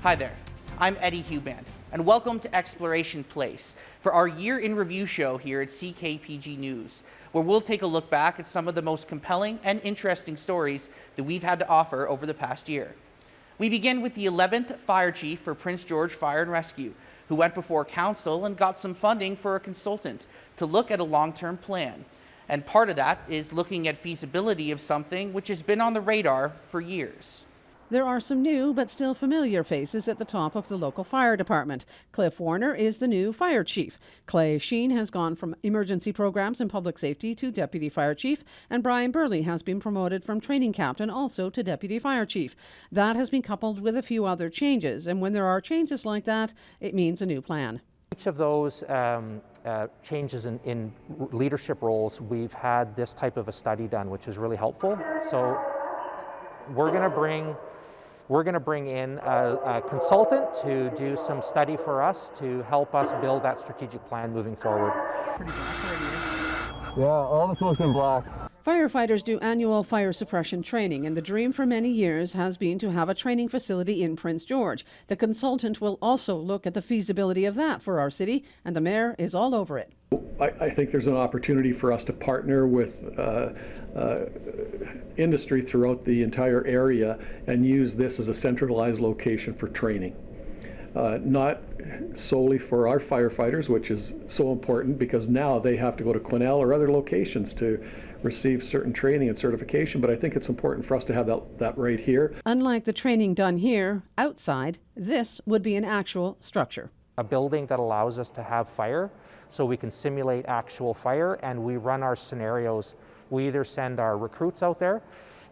Hi there, I'm Eddie Huband, and welcome to Exploration Place for our Year in Review show here at CKPG News, where we'll take a look back at some of the most compelling and interesting stories that we've had to offer over the past year. We begin with the 11th Fire Chief for Prince George Fire and Rescue, who went before Council and got some funding for a consultant to look at a long-term plan. And part of that is looking at feasibility of something which has been on the radar for years. There are some new but still familiar faces at the top of the local fire department. Cliff Warner is the new fire chief. Clay Sheen has gone from emergency programs and public safety to deputy fire chief, and Brian Burley has been promoted from training captain also to deputy fire chief. That has been coupled with a few other changes, and when there are changes like that, it means a new plan. Each of those changes in leadership roles, we've had this type of a study done, which is really helpful. So we're going to bring in a consultant to do some study for us to help us build that strategic plan moving forward. Pretty black already. Yeah, all the smoke's in black. Firefighters do annual fire suppression training, and the dream for many years has been to have a training facility in Prince George. The consultant will also look at the feasibility of that for our city, and the mayor is all over it. I think there's an opportunity for us to partner with industry throughout the entire area and use this as a centralized location for training. Not solely for our firefighters, which is so important because now they have to go to Quesnel or other locations to receive certain training and certification, but I think it's important for us to have that right here. Unlike the training done here, outside, this would be an actual structure. A building that allows us to have fire so we can simulate actual fire, and we run our scenarios. We either send our recruits out there,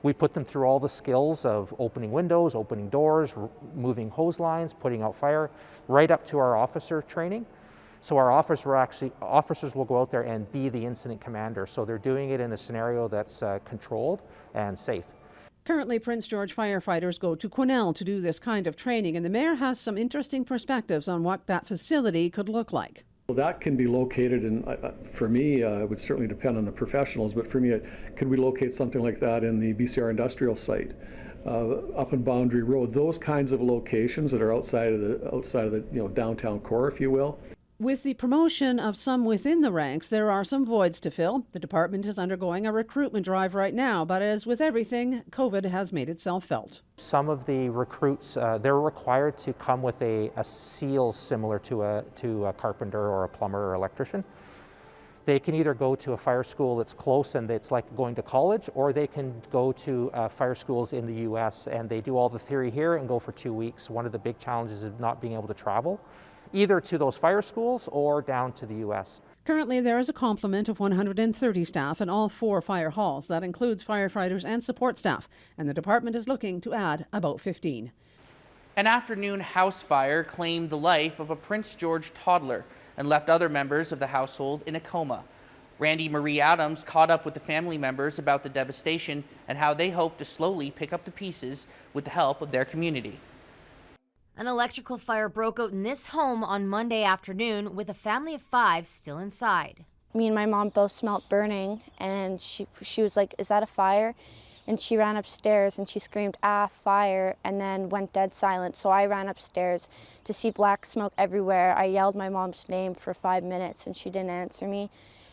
we put them through all the skills of opening windows, opening doors, moving hose lines, putting out fire, right up to our officer training. So our officers will go out there and be the incident commander. So they're doing it in a scenario that's controlled and safe. Currently, Prince George firefighters go to Quesnel to do this kind of training, and the mayor has some interesting perspectives on what that facility could look like. Well, that can be located in, for me, it would certainly depend on the professionals, but for me, could we locate something like that in the BCR industrial site, up in Boundary Road, those kinds of locations that are outside of the downtown core, if you will. With the promotion of some within the ranks, there are some voids to fill. The department is undergoing a recruitment drive right now, but as with everything, COVID has made itself felt. Some of the recruits, they're required to come with a seal similar to a carpenter or a plumber or electrician. They can either go to a fire school that's close and it's like going to college, or they can go to fire schools in the US and they do all the theory here and go for 2 weeks. One of the big challenges is not being able to travel, either to those fire schools or down to the US. Currently, there is a complement of 130 staff in all 4 fire halls. That includes firefighters and support staff, and the department is looking to add about 15. An afternoon house fire claimed the life of a Prince George toddler and left other members of the household in a coma. Randy Marie Adams caught up with the family members about the devastation and how they hope to slowly pick up the pieces with the help of their community. An electrical fire broke out in this home on Monday afternoon with a family of 5 still inside. Me and my mom both smelt burning, and she was like, "Is that a fire?" And she ran upstairs and she screamed, "Ah, fire," and then went dead silent. So I ran upstairs to see black smoke everywhere. I yelled my mom's name for 5 minutes and she didn't answer me.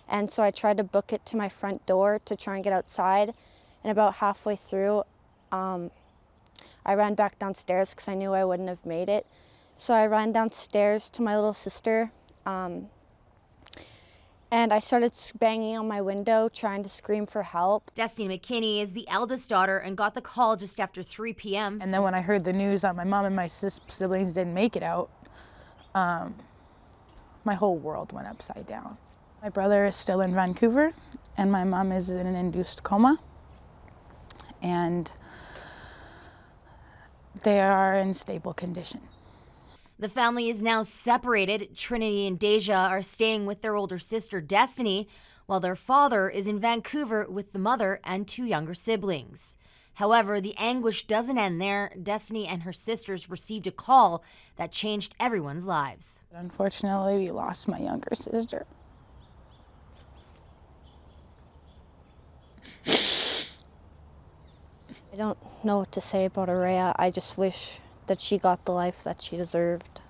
And so I tried to book it to my front door to try and get outside. And about halfway through, I ran back downstairs because I knew I wouldn't have made it. So I ran downstairs to my little sister, and I started banging on my window, trying to scream for help. Destiny McKinney is the eldest daughter and got the call just after 3 p.m. And then when I heard the news that my mom and my siblings didn't make it out, my whole world went upside down. My brother is still in Vancouver, and my mom is in an induced coma. And they are in stable condition. The family is now separated. Trinity and Deja are staying with their older sister, Destiny, while their father is in Vancouver with the mother and 2 younger siblings. However, the anguish doesn't end there. Destiny and her sisters received a call that changed everyone's lives. Unfortunately, we lost my younger sister. I don't know what to say about Araya. I just wish that she got the life that she deserved.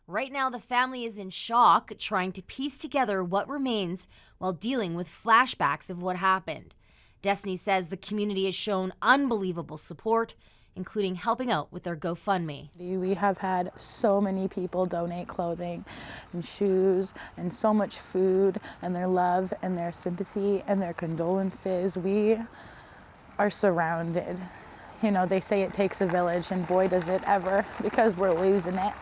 Right now, the family is in shock, trying to piece together what remains while dealing with flashbacks of what happened. Destiny says the community has shown unbelievable support, including helping out with their GoFundMe. We have had so many people donate clothing and shoes and so much food and their love and their sympathy and their condolences. We are surrounded. You know, they say it takes a village, and boy does it ever, because we're losing it.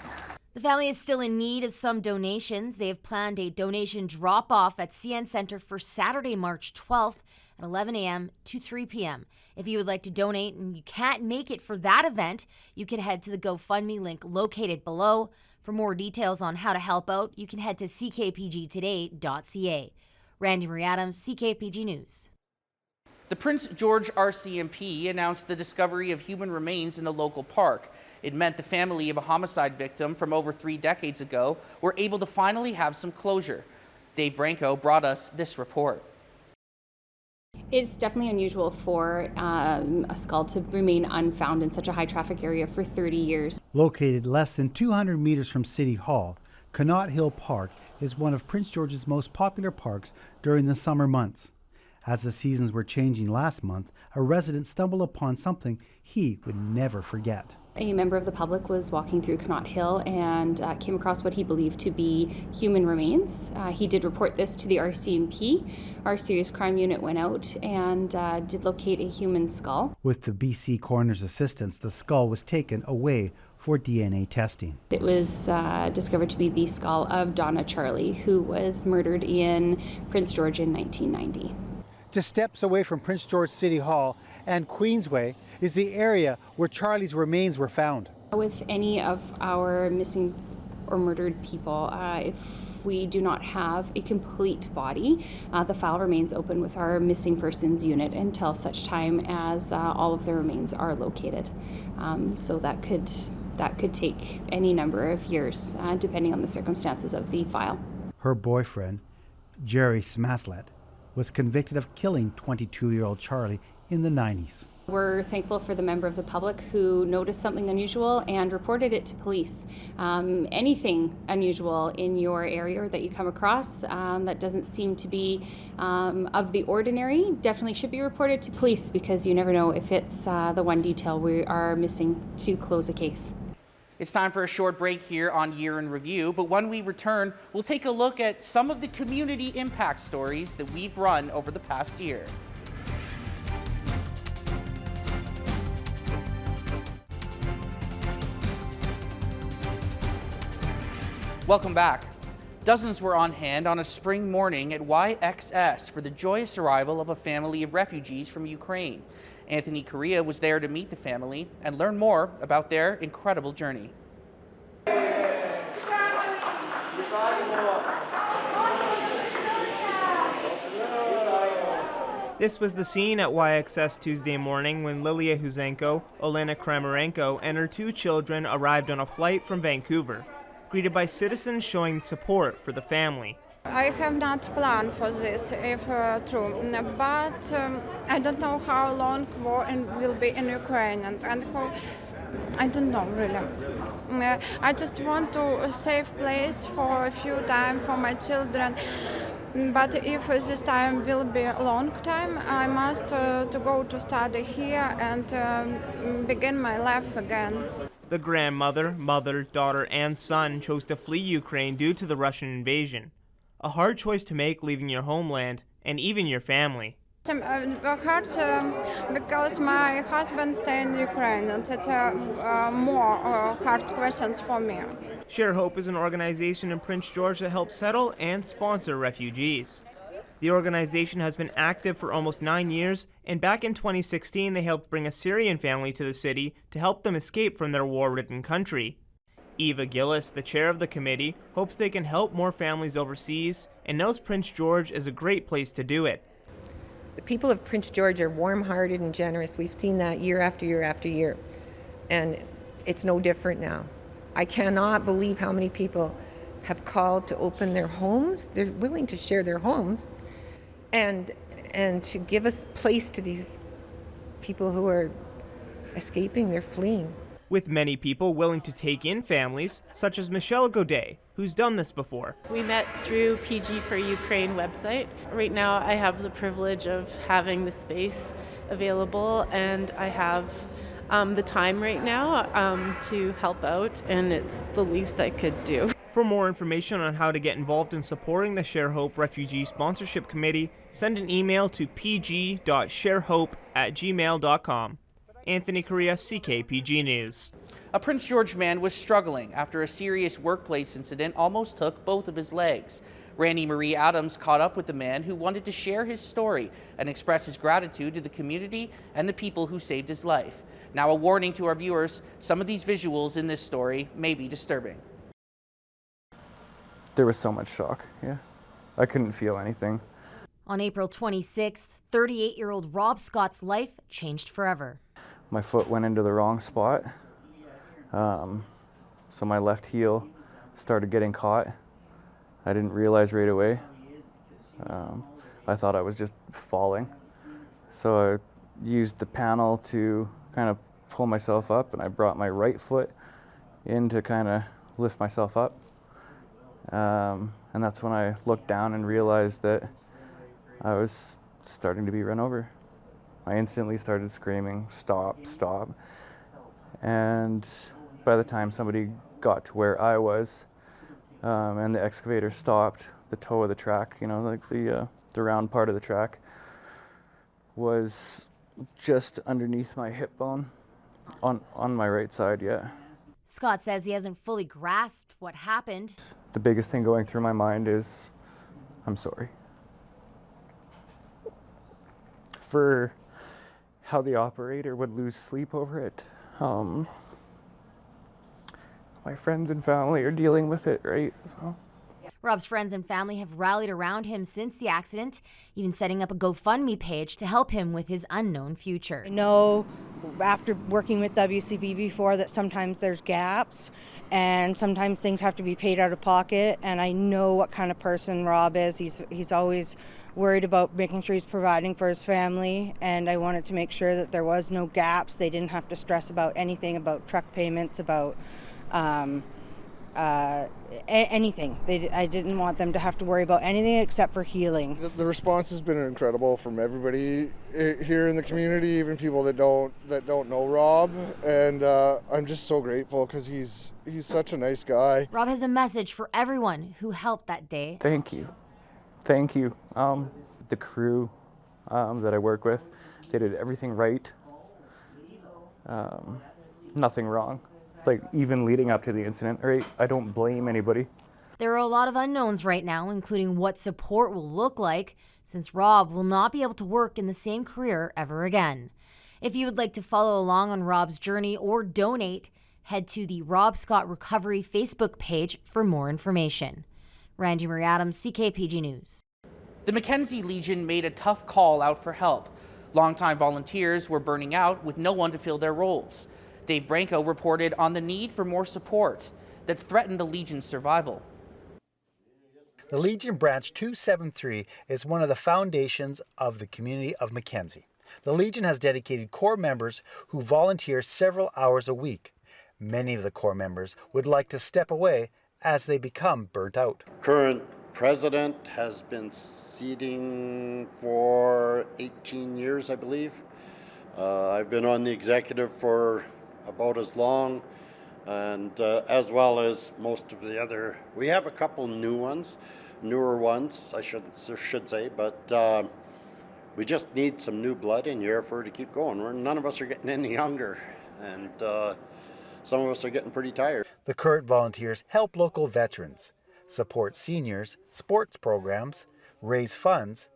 The family is still in need of some donations. They have planned a donation drop-off at CN Center for Saturday, March 12th at 11 a.m. to 3 p.m. If you would like to donate and you can't make it for that event, you can head to the GoFundMe link located below. For more details on how to help out, you can head to ckpgtoday.ca. Randy Marie Adams, CKPG News. The Prince George RCMP announced the discovery of human remains in a local park. It meant the family of a homicide victim from over 3 decades ago were able to finally have some closure. Dave Branco brought us this report. It's definitely unusual for a skull to remain unfound in such a high traffic area for 30 years. Located less than 200 meters from City Hall, Connaught Hill Park is one of Prince George's most popular parks during the summer months. As the seasons were changing last month, a resident stumbled upon something he would never forget. A member of the public was walking through Connaught Hill and came across what he believed to be human remains. He did report this to the RCMP. Our serious crime unit went out and did locate a human skull. With the BC coroner's assistance, the skull was taken away for DNA testing. It was discovered to be the skull of Donna Charlie, who was murdered in Prince George in 1990. Just steps away from Prince George City Hall and Queensway is the area where Charlie's remains were found. With any of our missing or murdered people, if we do not have a complete body, the file remains open with our missing persons unit until such time as all of the remains are located. So that could take any number of years, depending on the circumstances of the file. Her boyfriend, Jerry Smaslet, was convicted of killing 22-year-old Charlie in the 90s. We're thankful for the member of the public who noticed something unusual and reported it to police. Anything unusual in your area or that you come across that doesn't seem to be of the ordinary definitely should be reported to police, because you never know if it's the one detail we are missing to close a case. It's time for a short break here on Year in Review, but when we return, we'll take a look at some of the community impact stories that we've run over the past year. Welcome back. Dozens were on hand on a spring morning at YXS for the joyous arrival of a family of refugees from Ukraine. Anthony Correa was there to meet the family and learn more about their incredible journey. This was the scene at YXS Tuesday morning when Lilia Huzenko, Olena Kramarenko, and her 2 children arrived on a flight from Vancouver, greeted by citizens showing support for the family. I have not planned for this, if true, but I don't know how long war will be in Ukraine, and how, I don't know really. I just want to a safe place for a few time for my children, but if this time will be a long time, I must to go to study here and begin my life again. The grandmother, mother, daughter, and son chose to flee Ukraine due to the Russian invasion. A hard choice to make, leaving your homeland and even your family. Hard because my husband stays in Ukraine, and it's more hard questions for me. Share Hope is an organization in Prince George that helps settle and sponsor refugees. The organization has been active for almost 9 years, and back in 2016 they helped bring a Syrian family to the city to help them escape from their war-ridden country. Eva Gillis, the chair of the committee, hopes they can help more families overseas and knows Prince George is a great place to do it. The people of Prince George are warm-hearted and generous. We've seen that year after year after year, and it's no different now. I cannot believe how many people have called to open their homes. They're willing to share their homes and to give us place to these people who are escaping, they're fleeing. with many people willing to take in families, such as Michelle Godet, who's done this before. We met through PG for Ukraine website. Right now I have the privilege of having the space available, and I have the time right now to help out, and it's the least I could do. For more information on how to get involved in supporting the Share Hope Refugee Sponsorship Committee, send an email to pg.sharehope@gmail.com. Anthony Correa, CKPG News. A Prince George man was struggling after a serious workplace incident almost took both of his legs. Randy Marie Adams caught up with the man who wanted to share his story and express his gratitude to the community and the people who saved his life. Now, a warning to our viewers, some of these visuals in this story may be disturbing. There was so much shock, yeah. I couldn't feel anything. On April 26th, 38-year-old Rob Scott's life changed forever. My foot went into the wrong spot, so my left heel started getting caught. I didn't realize right away. I thought I was just falling. So I used the panel to kind of pull myself up, and I brought my right foot in to kind of lift myself up. And that's when I looked down and realized that I was starting to be run over. I instantly started screaming, "Stop, stop." And by the time somebody got to where I was, and the excavator stopped, the toe of the track, you know, like the round part of the track, was just underneath my hip bone on my right side, yeah. Scott says he hasn't fully grasped what happened. The biggest thing going through my mind is, I'm sorry. For how the operator would lose sleep over it. My friends and family are dealing with it, right? So. Rob's friends and family have rallied around him since the accident, even setting up a GoFundMe page to help him with his unknown future. I know after working with WCB before that sometimes there's gaps and sometimes things have to be paid out of pocket, and I know what kind of person Rob is. He's always worried about making sure he's providing for his family, and I wanted to make sure that there was no gaps. They didn't have to stress about anything, about truck payments, about anything. I didn't want them to have to worry about anything except for healing. The response has been incredible from everybody here in the community, even people that don't know Rob, and I'm just so grateful because he's such a nice guy. Rob has a message for everyone who helped that day. Thank you. Thank you. The crew that I work with, they did everything right. Nothing wrong. Like, even leading up to the incident, right? I don't blame anybody. There are a lot of unknowns right now, including what support will look like, since Rob will not be able to work in the same career ever again. If you would like to follow along on Rob's journey or donate, head to the Rob Scott Recovery Facebook page for more information. Randy Marie Adams, CKPG News. The Mackenzie Legion made a tough call out for help. Longtime volunteers were burning out with no one to fill their roles. Dave Branco reported on the need for more support that threatened the Legion's survival. The Legion Branch 273 is one of the foundations of the community of Mackenzie. The Legion has dedicated core members who volunteer several hours a week. Many of the core members would like to step away as they become burnt out. Current president has been seating for 18 years, I believe. I've been on the executive for about as long, and as well as most of the other. We have a couple newer ones, I should say, but we just need some new blood in here for to keep going. None of us are getting any younger, and some of us are getting pretty tired. The current volunteers help local veterans, support seniors, sports programs, raise funds,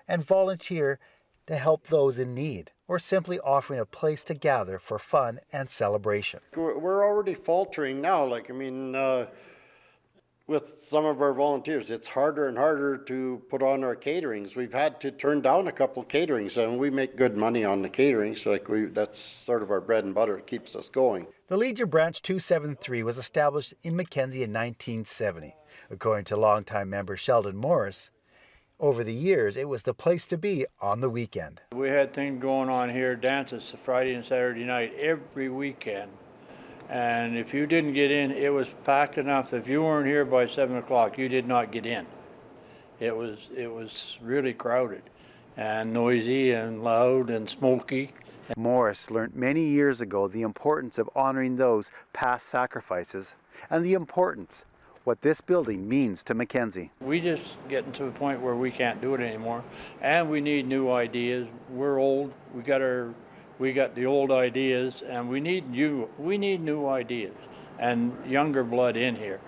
and volunteer to help those in need, or simply offering a place to gather for fun and celebration. We're already faltering now. With some of our volunteers, it's harder and harder to put on our caterings. We've had to turn down a couple of caterings, and we make good money on the catering, so that's sort of our bread and butter. It keeps us going. The Legion Branch 273 was established in Mackenzie in 1970. According to longtime member Sheldon Morris, over the years, it was the place to be on the weekend. We had things going on here, dances Friday and Saturday night, every weekend. And if you didn't get in, it was packed enough. If you weren't here by 7 o'clock, you did not get in. It was really crowded and noisy and loud and smoky. Morris learned many years ago the importance of honoring those past sacrifices and the importance what this building means to Mackenzie. We just getting to the point where we can't do it anymore, and we need new ideas. We're old. We got the old ideas, and we need new ideas and younger blood in here.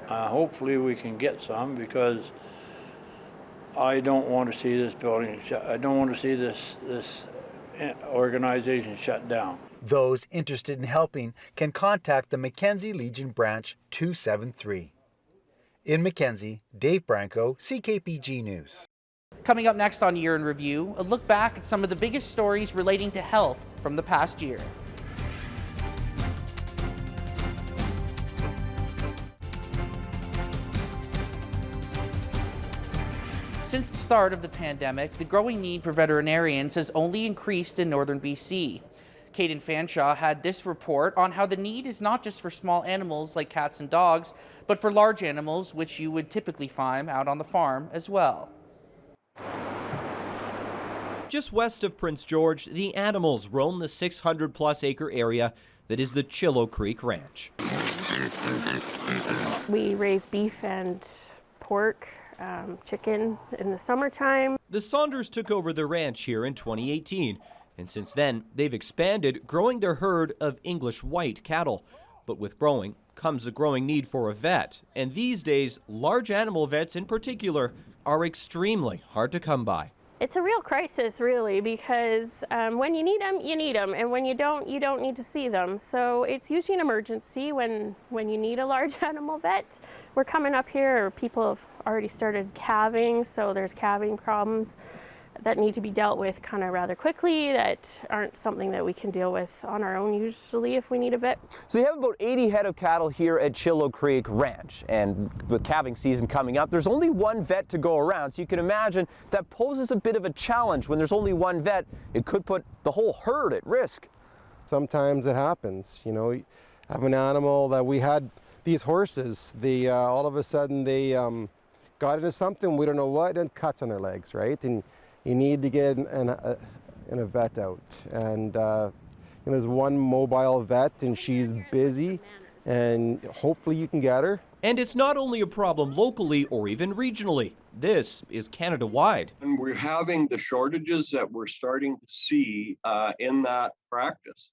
Hopefully we can get some, because I don't want to see this building shut. I don't want to see this organization shut down. Those interested in helping can contact the Mackenzie Legion Branch 273. In Mackenzie, Dave Branco, CKPG News. Coming up next on Year in Review, a look back at some of the biggest stories relating to health from the past year. Since the start of the pandemic, the growing need for veterinarians has only increased in northern BC. Caden Fanshaw had this report on how the need is not just for small animals like cats and dogs, but for large animals, which you would typically find out on the farm as well. Just west of Prince George, the animals roam the 600-plus acre area that is the Chillow Creek Ranch. We raise beef and pork, chicken in the summertime. The Saunders took over the ranch here in 2018, and since then they've expanded, growing their herd of English white cattle. But with growing comes a growing need for a vet, and these days large animal vets in particular are extremely hard to come by. It's a real crisis, really, because when you need them, and when you don't need to see them. So it's usually an emergency when you need a large animal vet. We're coming up here, people have already started calving, so there's calving problems that need to be dealt with kind of rather quickly, that aren't something that we can deal with on our own usually if we need a vet. So you have about 80 head of cattle here at Chillow Creek Ranch, and with calving season coming up, there's only one vet to go around, so you can imagine that poses a bit of a challenge. When there's only one vet, it could put the whole herd at risk. Sometimes it happens, you know, you have an animal that we had these horses, they all of a sudden they got into something, we don't know what, and cuts on their legs, right? And you need to get a vet out. And there's one mobile vet, and she's busy, and hopefully you can get her. And it's not only a problem locally or even regionally. This is Canada-wide. And we're having the shortages that we're starting to see in that practice.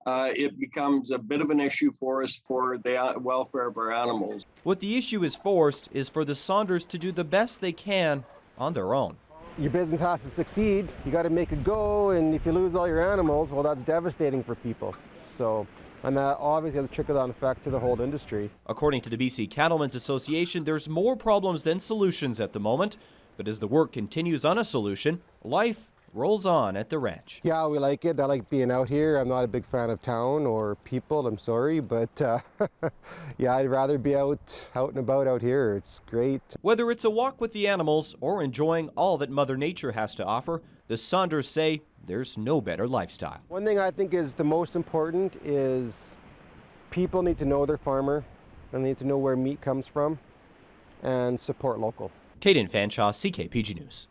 It becomes a bit of an issue for us for the welfare of our animals. What the issue is forced is for the Saunders to do the best they can on their own. Your business has to succeed, you got to make it go, and if you lose all your animals, well, that's devastating for people. So, and that obviously has a trickle-down effect to the whole industry. According to the BC Cattlemen's Association, there's more problems than solutions at the moment, but as the work continues on a solution, life rolls on at the ranch. Yeah, we like it. I like being out here. I'm not a big fan of town or people, I'm sorry, but yeah, I'd rather be out and about out here. It's great. Whether it's a walk with the animals or enjoying all that Mother Nature has to offer, the Saunders say there's no better lifestyle. One thing I think is the most important is people need to know their farmer and they need to know where meat comes from and support local. Caden Fanshaw, CKPG News.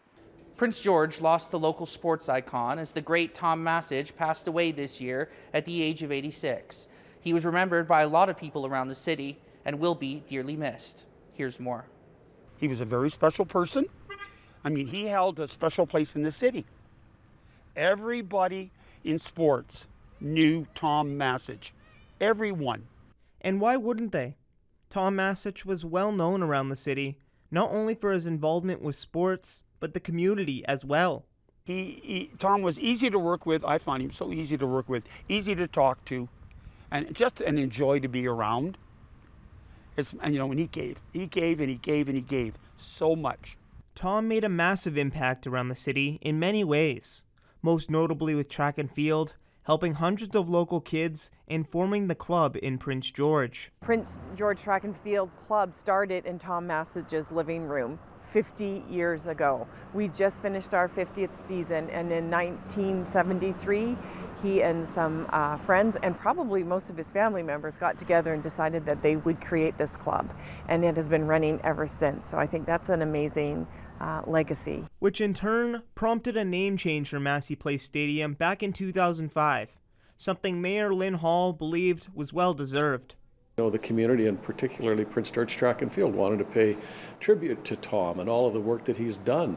Prince George lost a local sports icon as the great Tom Massage passed away this year at the age of 86. He was remembered by a lot of people around the city and will be dearly missed. Here's more. He was a very special person. I mean, he held a special place in the city. Everybody in sports knew Tom Massage. Everyone. And why wouldn't they? Tom Massage was well known around the city, not only for his involvement with sports, but the community as well. Tom was easy to work with. I found him so easy to work with, easy to talk to, and just an enjoy to be around. And he gave so much. Tom made a massive impact around the city in many ways, most notably with track and field, helping hundreds of local kids and forming the club in Prince George. Prince George Track and Field Club started in Tom Massage's living room 50 years ago. We just finished our 50th season, and in 1973, he and some friends and probably most of his family members got together and decided that they would create this club, and it has been running ever since. So I think that's an amazing legacy. Which in turn prompted a name change for Massey Place Stadium back in 2005, something Mayor Lynn Hall believed was well deserved. You know, the community, and particularly Prince George Track and Field, wanted to pay tribute to Tom and all of the work that he's done.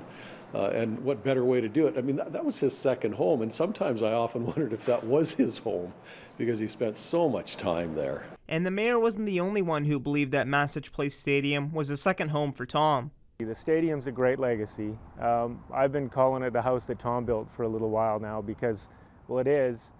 And what better way to do it? I mean, that was his second home, and sometimes I often wondered if that was his home because he spent so much time there. And the mayor wasn't the only one who believed that Massey Place Stadium was a second home for Tom. The stadium's a great legacy. I've been calling it the house that Tom built for a little while now because, well, it is.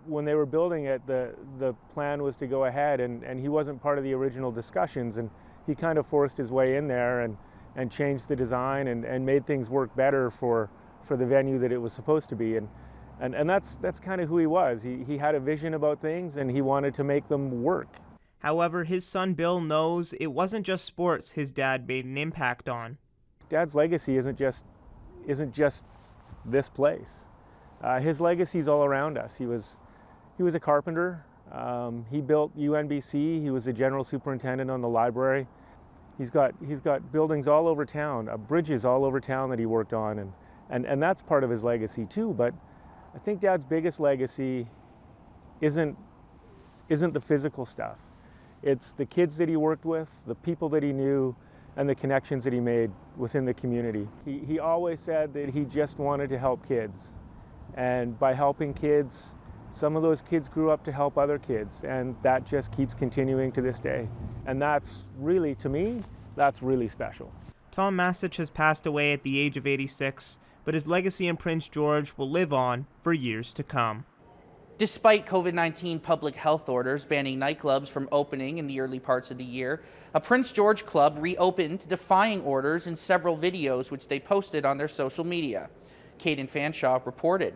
When they were building it, the plan was to go ahead, and he wasn't part of the original discussions, and he kind of forced his way in there and changed the design and made things work better for the venue that it was supposed to be. And that's kind of who he was. He had a vision about things, and he wanted to make them work. However, his son Bill knows it wasn't just sports his dad made an impact on. Dad's legacy isn't just this place. His legacy's all around us. He was a carpenter. He built UNBC. He was the general superintendent on the library. He's got buildings all over town, bridges all over town that he worked on, and that's part of his legacy too. But I think Dad's biggest legacy isn't the physical stuff. It's the kids that he worked with, the people that he knew, and the connections that he made within the community. He always said that he just wanted to help kids. And by helping kids, some of those kids grew up to help other kids, and that just keeps continuing to this day. And that's really, to me, that's really special. Tom Massich has passed away at the age of 86, but his legacy in Prince George will live on for years to come. Despite COVID-19 public health orders banning nightclubs from opening in the early parts of the year, a Prince George club reopened defying orders in several videos which they posted on their social media. Caden Fanshaw reported.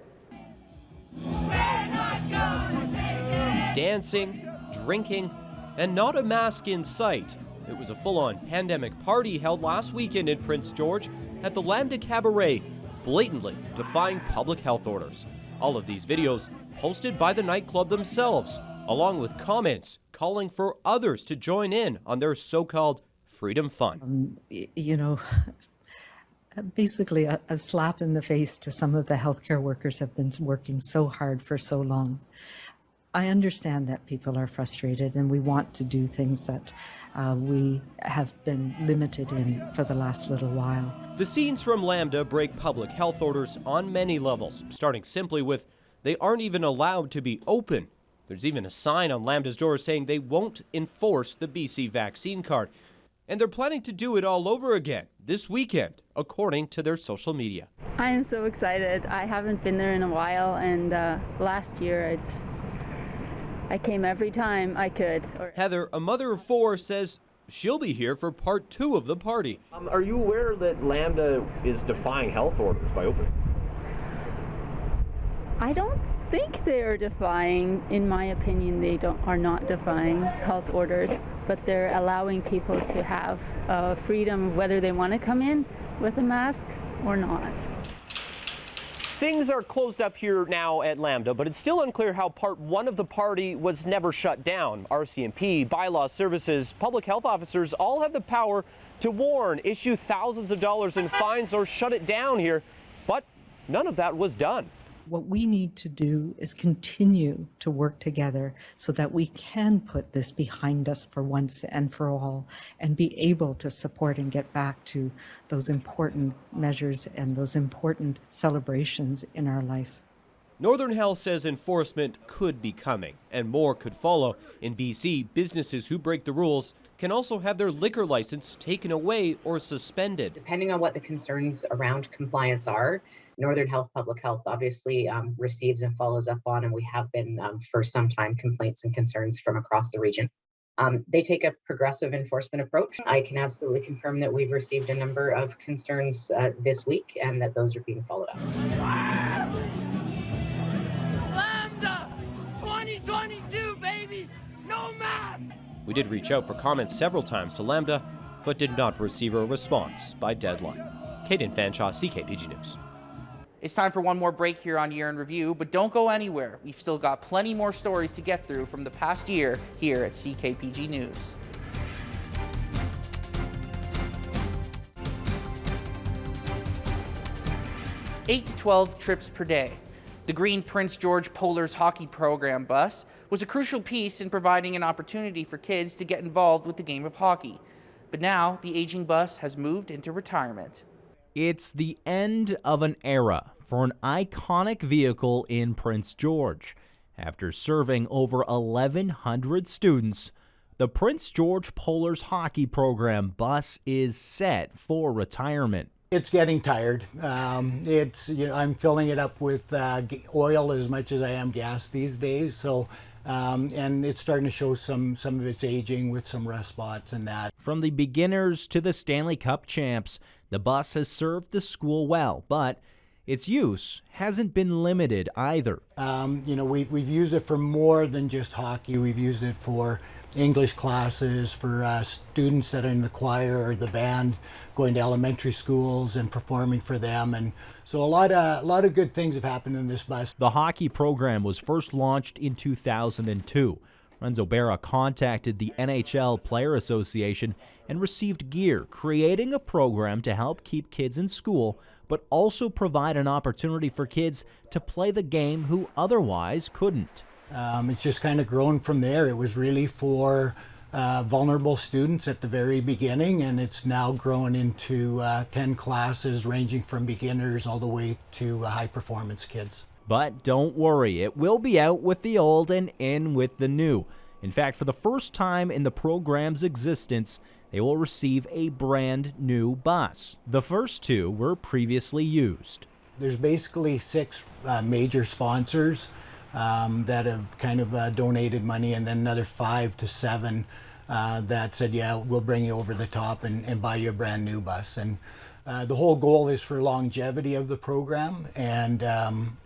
Dancing, drinking, and not a mask in sight. It was a full-on pandemic party held last weekend in Prince George at the Lambda Cabaret, blatantly defying public health orders. All of these videos posted by the nightclub themselves, along with comments calling for others to join in on their so-called freedom fun. Basically a slap in the face to some of the healthcare workers have been working so hard for so long. I understand that people are frustrated and we want to do things that we have been limited in for the last little while. The scenes from Lambda break public health orders on many levels, starting simply with they aren't even allowed to be open. There's even a sign on Lambda's door saying they won't enforce the BC vaccine card. And they're planning to do it all over again this weekend, according to their social media. I am so excited. I haven't been there in a while, and last year I came every time I could. Heather, a mother of 4, says she'll be here for part 2 of the party. Are you aware that Lambda is defying health orders by opening? I don't think they are defying. In my opinion, they are not defying health orders, but they're allowing people to have freedom whether they want to come in with a mask or not. Things are closed up here now at Lambda, but it's still unclear how part 1 of the party was never shut down. RCMP, bylaw services, public health officers all have the power to warn, issue thousands of dollars in fines, or shut it down here, but none of that was done. What we need to do is continue to work together so that we can put this behind us for once and for all and be able to support and get back to those important measures and those important celebrations in our life. Northern Health says enforcement could be coming and more could follow. In BC, businesses who break the rules can also have their liquor license taken away or suspended. Depending on what the concerns around compliance are, Northern Health Public Health obviously receives and follows up on, and we have been for some time, complaints and concerns from across the region. They take a progressive enforcement approach. I can absolutely confirm that we've received a number of concerns this week and that those are being followed up. Lambda 2022, baby, no mask. We did reach out for comments several times to Lambda, but did not receive a response by deadline. Caden Fanshaw, CKPG News. It's time for one more break here on Year in Review, but don't go anywhere. We've still got plenty more stories to get through from the past year here at CKPG News. Eight to 12 trips per day. The green Prince George Polars hockey program bus was a crucial piece in providing an opportunity for kids to get involved with the game of hockey. But now the aging bus has moved into retirement. It's the end of an era for an iconic vehicle in Prince George. After serving over 1,100 students, the Prince George Polars hockey program bus is set for retirement. It's getting tired. I'm filling it up with oil as much as I am gas these days. So, and it's starting to show some of its aging with some rust spots and that. From the beginners to the Stanley Cup champs, the bus has served the school well, but its use hasn't been limited either. We've used it for more than just hockey. We've used it for English classes, for students that are in the choir or the band, going to elementary schools and performing for them. And so a lot of good things have happened in this bus. The hockey program was first launched in 2002. Renzo Berra contacted the NHL Player Association and received gear, creating a program to help keep kids in school, but also provide an opportunity for kids to play the game who otherwise couldn't. It's just kind of grown from there. It was really for vulnerable students at the very beginning, and it's now grown into 10 classes ranging from beginners all the way to high performance kids. But don't worry, it will be out with the old and in with the new. In fact, for the first time in the program's existence, they will receive a brand new bus. The first two were previously used. There's basically 6 major sponsors that have kind of donated money, and then another 5 to 7 that said, yeah, we'll bring you over the top and buy you a brand new bus. And the whole goal is for longevity of the program, and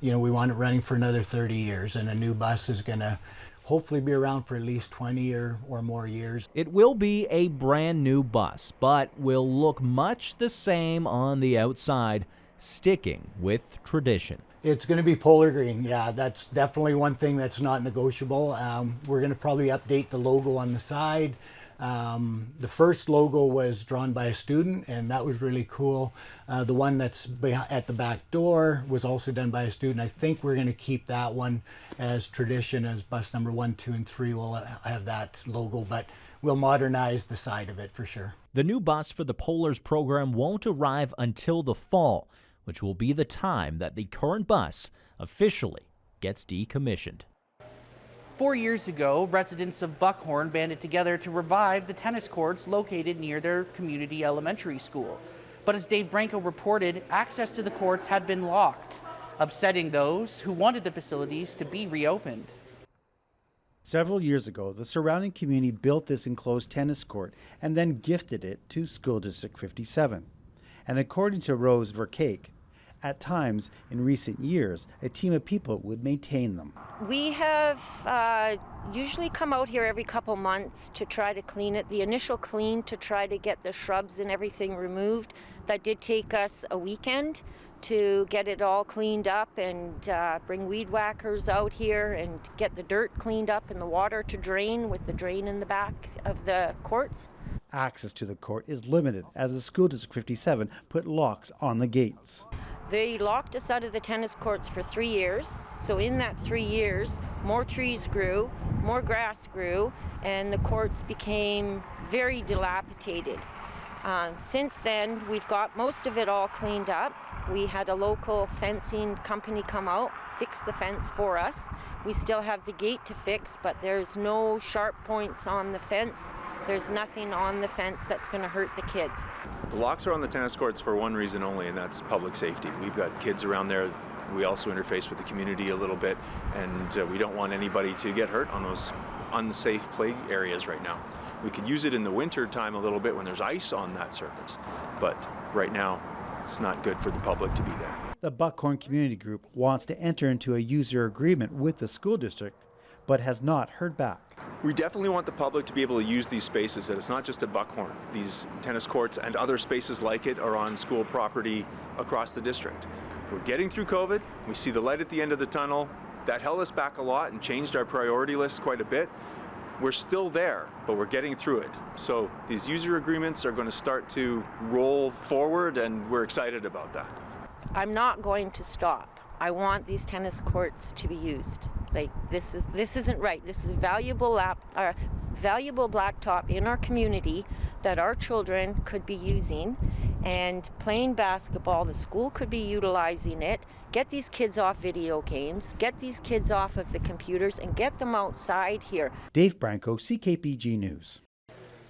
we want it running for another 30 years, and a new bus is going to hopefully be around for at least 20 or more years. It will be a brand new bus, but will look much the same on the outside, sticking with tradition. It's going to be polar green. Yeah, that's definitely one thing that's not negotiable. We're going to probably update the logo on the side. The first logo was drawn by a student, and that was really cool. The one that's at the back door was also done by a student. I think we're going to keep that one as tradition, as bus number 1, 2, and 3 will have that logo, but we'll modernize the side of it for sure. The new bus for the Polars program won't arrive until the fall, which will be the time that the current bus officially gets decommissioned. 4 years ago, residents of Buckhorn banded together to revive the tennis courts located near their community elementary school. But as Dave Branco reported, access to the courts had been locked, upsetting those who wanted the facilities to be reopened. Several years ago, the surrounding community built this enclosed tennis court and then gifted it to School District 57. And according to Rose Vercake, at times in recent years, a team of people would maintain them. We have usually come out here every couple months to try to clean it. The initial clean to try to get the shrubs and everything removed, that did take us a weekend to get it all cleaned up and bring weed whackers out here and get the dirt cleaned up and the water to drain with the drain in the back of the courts. Access to the court is limited as the School District 57 put locks on the gates. They locked us out of the tennis courts for 3 years. So in that 3 years, more trees grew, more grass grew, and the courts became very dilapidated. Since then, we've got most of it all cleaned up. We had a local fencing company come out, fix the fence for us. We still have the gate to fix, but there's no sharp points on the fence. There's nothing on the fence that's going to hurt the kids. The locks are on the tennis courts for one reason only, and that's public safety. We've got kids around there. We also interface with the community a little bit, and we don't want anybody to get hurt on those unsafe play areas right now. We could use it in the winter time a little bit when there's ice on that surface, but right now it's not good for the public to be there. The Buckhorn Community Group wants to enter into a user agreement with the school district, but has not heard back. We definitely want the public to be able to use these spaces, that it's not just at Buckhorn. These tennis courts and other spaces like it are on school property across the district. We're getting through COVID. We see the light at the end of the tunnel. That held us back a lot and changed our priority list quite a bit. We're still there, but we're getting through it. So these user agreements are going to start to roll forward, and we're excited about that. I'm not going to stop. I want these tennis courts to be used. Like, this isn't right. This is valuable blacktop in our community that our children could be using and playing basketball. The school could be utilizing it. Get these kids off video games, get these kids off of the computers, and get them outside here. Dave Branco, CKPG News.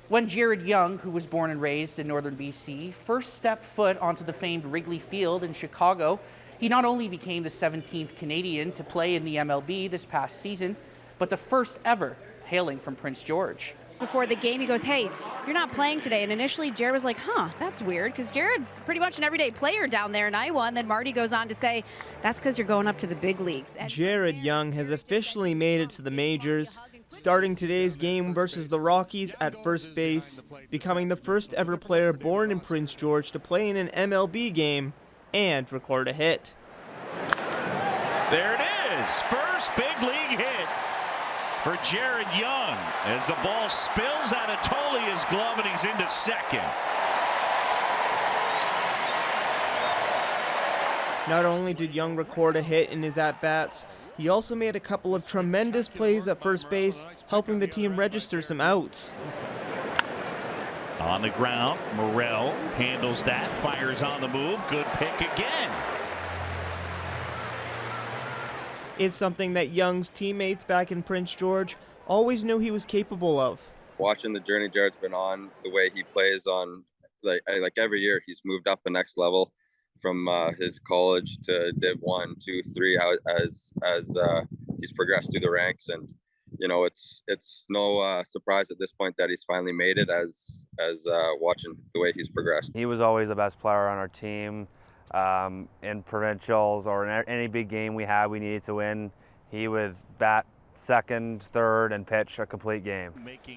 When Jared Young, who was born and raised in northern BC, first stepped foot onto the famed Wrigley Field in Chicago, he not only became the 17th Canadian to play in the MLB this past season, but the first ever hailing from Prince George. Before the game, he goes, "Hey, you're not playing today." And initially, Jared was like, that's weird, because Jared's pretty much an everyday player down there in Iowa. And then Marty goes on to say, that's because you're going up to the big leagues. Jared Young has officially made it to the majors, starting today's game versus the Rockies at first base, becoming the first ever player born in Prince George to play in an MLB game and record a hit. There it is, first big league hit for Jared Young as the ball spills out of Tolia's glove and he's into second. Not only did Young record a hit in his at-bats, he also made a couple of tremendous plays at first base, helping the team register some outs. On the ground, Morrell handles that, fires on the move, good pick again. It's something that Young's teammates back in Prince George always knew he was capable of. Watching the journey Jared's been on, the way he plays on, like every year, he's moved up the next level from his college to Div 1, 2, 3, as he's progressed through the ranks. And you know, it's no surprise at this point that he's finally made it as watching the way he's progressed. He was always the best player on our team. In provincials or in any big game we had we needed to win, he would bat second, third, and pitch a complete game.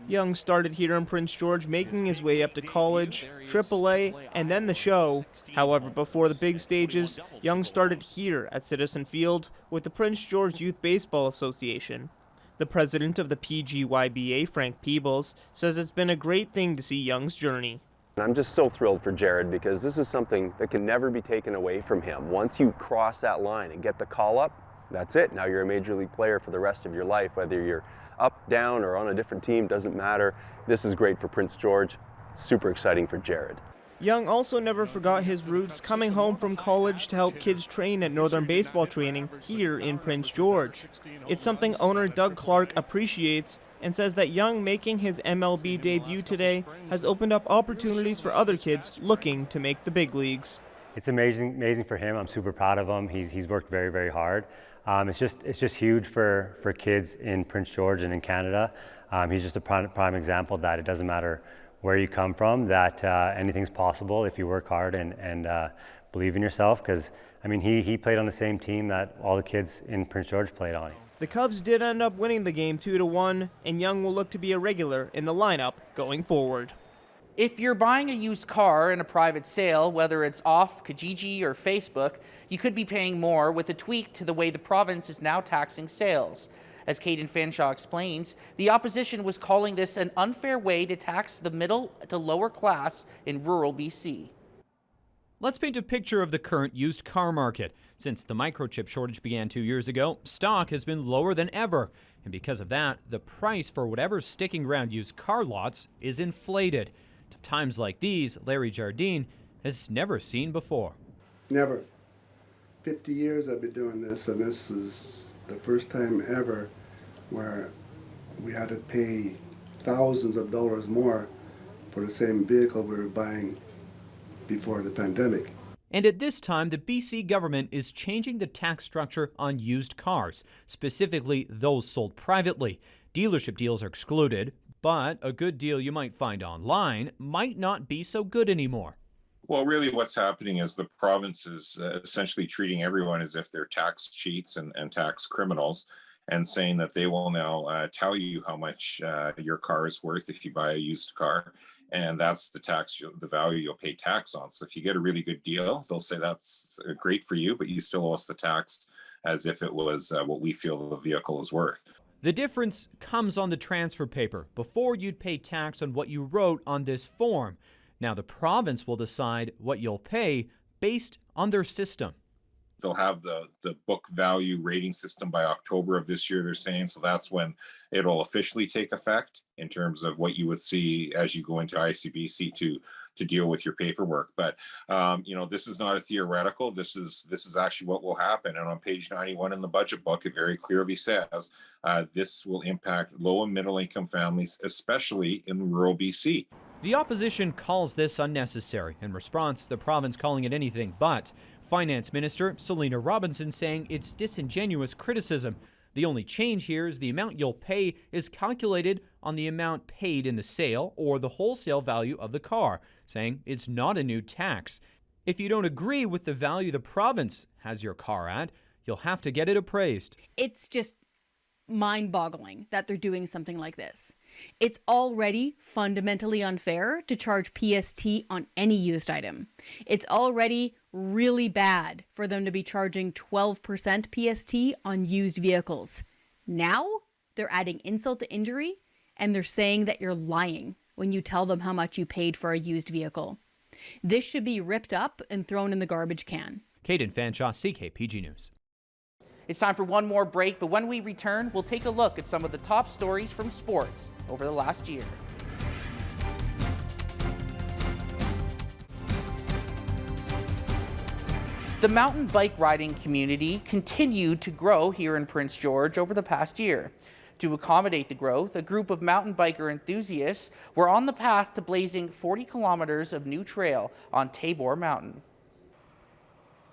Young started here in Prince George, making his way up to college, AAA, and then the show. However, before the big stages, Young started here at Citizen Field with the Prince George Youth Baseball Association. The president of the PGYBA, Frank Peebles, says it's been a great thing to see Young's journey. I'm just so thrilled for Jared because this is something that can never be taken away from him. Once you cross that line and get the call up, that's it. Now you're a major league player for the rest of your life. Whether you're up, down, or on a different team, doesn't matter. This is great for Prince George. Super exciting for Jared. Young also never forgot his roots, coming home from college to help kids train at Northern Baseball Training here in Prince George. It's something owner Doug Clark appreciates and says that Young making his MLB debut today has opened up opportunities for other kids looking to make the big leagues. It's amazing for him. I'm super proud of him. He's worked very, very hard. It's just huge for kids in Prince George and in Canada. He's just a prime example that it doesn't matter where you come from, that anything's possible if you work hard and believe in yourself. Because I mean, he played on the same team that all the kids in Prince George played on. The Cubs did end up winning the game 2-1, and Young will look to be a regular in the lineup going forward. If you're buying a used car in a private sale, whether it's off Kijiji or Facebook, you could be paying more with a tweak to the way the province is now taxing sales. As Caden Fanshaw explains, the opposition was calling this an unfair way to tax the middle to lower class in rural BC. Let's paint a picture of the current used car market. Since the microchip shortage began 2 years ago, stock has been lower than ever. And because of that, the price for whatever's sticking around used car lots is inflated. To times like these, Larry Jardine has never seen before. Never. 50 years I've been doing this, and this is the first time ever where we had to pay thousands of dollars more for the same vehicle we were buying before the pandemic. And at this time, the BC government is changing the tax structure on used cars, specifically those sold privately. Dealership deals are excluded, but a good deal you might find online might not be so good anymore. Well, really what's happening is the province is essentially treating everyone as if they're tax cheats and tax criminals. and saying that they will now tell you how much your car is worth if you buy a used car. And that's the value you'll pay tax on. So if you get a really good deal, they'll say that's great for you, but you still owe us the tax as if it was what we feel the vehicle is worth. The difference comes on the transfer paper. Before, you'd pay tax on what you wrote on this form. Now the province will decide what you'll pay based on their system. They'll have the book value rating system by October of this year, they're saying. So that's when it'll officially take effect in terms of what you would see as you go into ICBC to deal with your paperwork. But this is not a theoretical. This is actually what will happen. And on page 91 in the budget book, it very clearly says this will impact low and middle income families, especially in rural BC. The opposition calls this unnecessary. In response, the province calling it anything but. Finance Minister Selina Robinson saying it's disingenuous criticism. The only change here is the amount you'll pay is calculated on the amount paid in the sale or the wholesale value of the car, saying it's not a new tax. If you don't agree with the value the province has your car at, you'll have to get it appraised. It's just mind-boggling that they're doing something like this. It's already fundamentally unfair to charge PST on any used item. It's already really bad for them to be charging 12% PST on used vehicles. Now they're adding insult to injury, and they're saying that you're lying when you tell them how much you paid for a used vehicle. This should be ripped up and thrown in the garbage can. Caden Fanshaw, CKPG News. It's time for one more break, but when we return, we'll take a look at some of the top stories from sports over the last year. The mountain bike riding community continued to grow here in Prince George over the past year. To accommodate the growth, a group of mountain biker enthusiasts were on the path to blazing 40 kilometers of new trail on Tabor Mountain.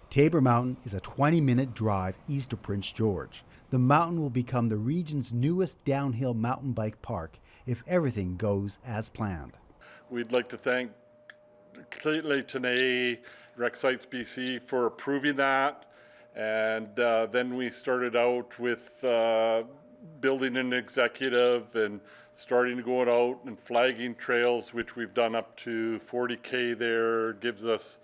Tabor Mountain is a 20-minute drive east of Prince George. The mountain will become the region's newest downhill mountain bike park if everything goes as planned. We'd like to thank Clayton Tenay, Rec Sites BC for approving that. And then we started out with building an executive and starting to go out and flagging trails, which we've done up to 40K there. It gives us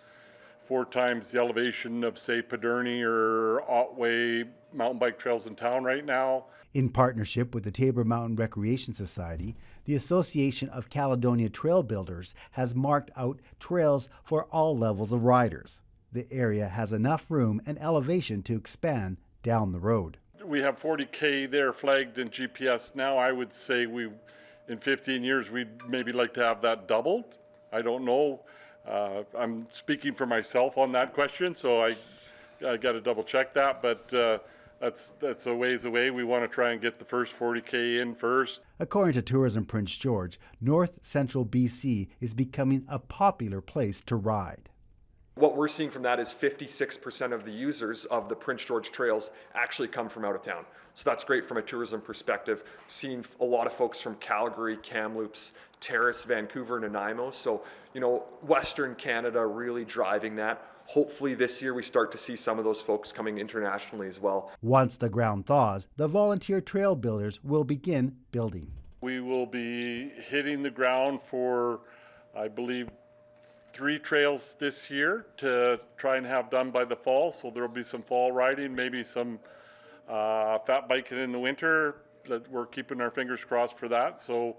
4 times the elevation of, say, Paderney or Otway mountain bike trails in town right now. In partnership with the Tabor Mountain Recreation Society, the Association of Caledonia Trail Builders has marked out trails for all levels of riders. The area has enough room and elevation to expand down the road. We have 40K there flagged in GPS now. I would say in 15 years, we'd maybe like to have that doubled. I don't know. I'm speaking for myself on that question, so I got to double check that, but that's a ways away. We want to try and get the first 40K in first. According to Tourism Prince George, North Central BC is becoming a popular place to ride. What we're seeing from that is 56% of the users of the Prince George trails actually come from out of town. So that's great from a tourism perspective. Seeing a lot of folks from Calgary, Kamloops, Terrace, Vancouver, and Nanaimo. So, Western Canada really driving that. Hopefully this year we start to see some of those folks coming internationally as well. Once the ground thaws, the volunteer trail builders will begin building. We will be hitting the ground for, I believe, 3 trails this year to try and have done by the fall. So there'll be some fall riding, maybe some fat biking in the winter. That we're keeping our fingers crossed for that. So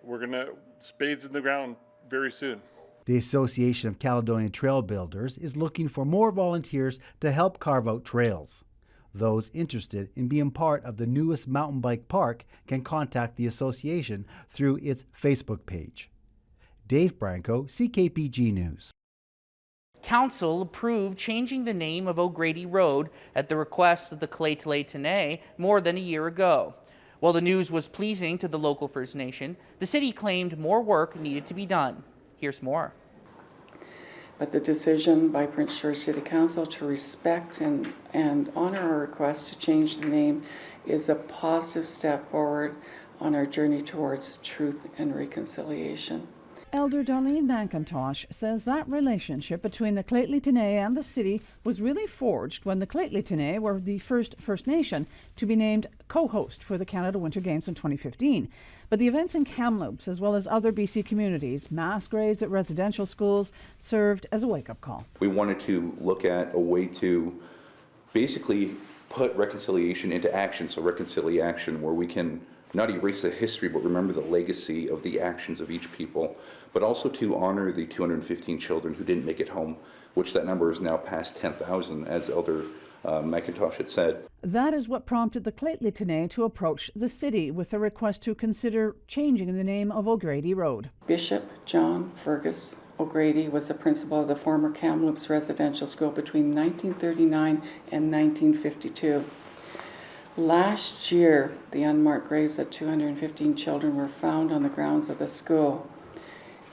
we're gonna spades in the ground very soon. The Association of Caledonia Trail Builders is looking for more volunteers to help carve out trails. Those interested in being part of the newest mountain bike park can contact the association through its Facebook page. Dave Branco, CKPG News. Council approved changing the name of O'Grady Road at the request of the Clayton more than a year ago. While the news was pleasing to the local First Nation, the city claimed more work needed to be done. Here's more. But the decision by Prince George City Council to respect and honor our request to change the name is a positive step forward on our journey towards truth and reconciliation. Elder Darlene McIntosh says that relationship between the Lheidli T'enneh and the city was really forged when the Lheidli T'enneh were the first First Nation to be named co-host for the Canada Winter Games in 2015. But the events in Kamloops, as well as other BC communities, mass graves at residential schools, served as a wake-up call. We wanted to look at a way to basically put reconciliation into action, so reconciliation where we can not erase the history, but remember the legacy of the actions of each people, but also to honor the 215 children who didn't make it home, which that number is now past 10,000, as Elder McIntosh had said. That is what prompted the Lheidli T'enneh to approach the city with a request to consider changing the name of O'Grady Road. Bishop John Fergus O'Grady was the principal of the former Kamloops Residential School between 1939 and 1952. Last year, the unmarked graves of 215 children were found on the grounds of the school.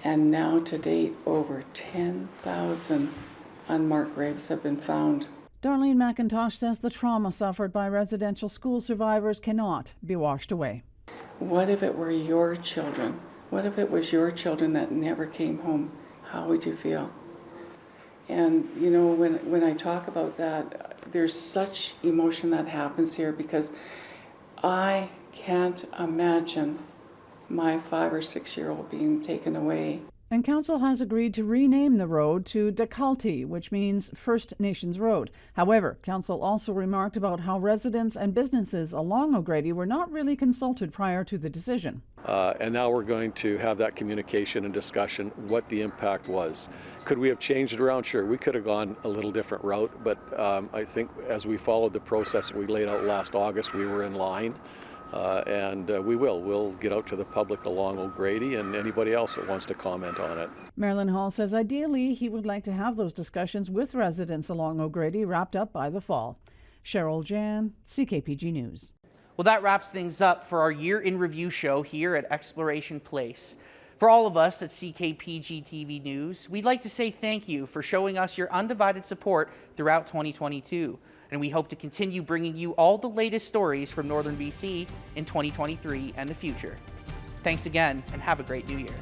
And now to date, over 10,000 unmarked graves have been found. Darlene McIntosh says the trauma suffered by residential school survivors cannot be washed away. What if it were your children? What if it was your children that never came home? How would you feel? And you know, when I talk about that, there's such emotion that happens here because I can't imagine my 5 or 6 year old being taken away. And council has agreed to rename the road to Dakalti, which means First Nations Road. However, council also remarked about how residents and businesses along O'Grady were not really consulted prior to the decision. And now we're going to have that communication and discussion, what the impact was. Could we have changed it around? Sure, we could have gone a little different route, but I think as we followed the process we laid out last August, we were in line. We'll get out to the public along O'Grady and anybody else that wants to comment on it. Marilyn Hall says ideally he would like to have those discussions with residents along O'Grady wrapped up by the fall. Cheryl Jan, CKPG News. Well, that wraps things up for our year in review show here at Exploration Place. For all of us at CKPG TV News, we'd like to say thank you for showing us your undivided support throughout 2022. And we hope to continue bringing you all the latest stories from Northern BC in 2023 and the future. Thanks again, and have a great new year.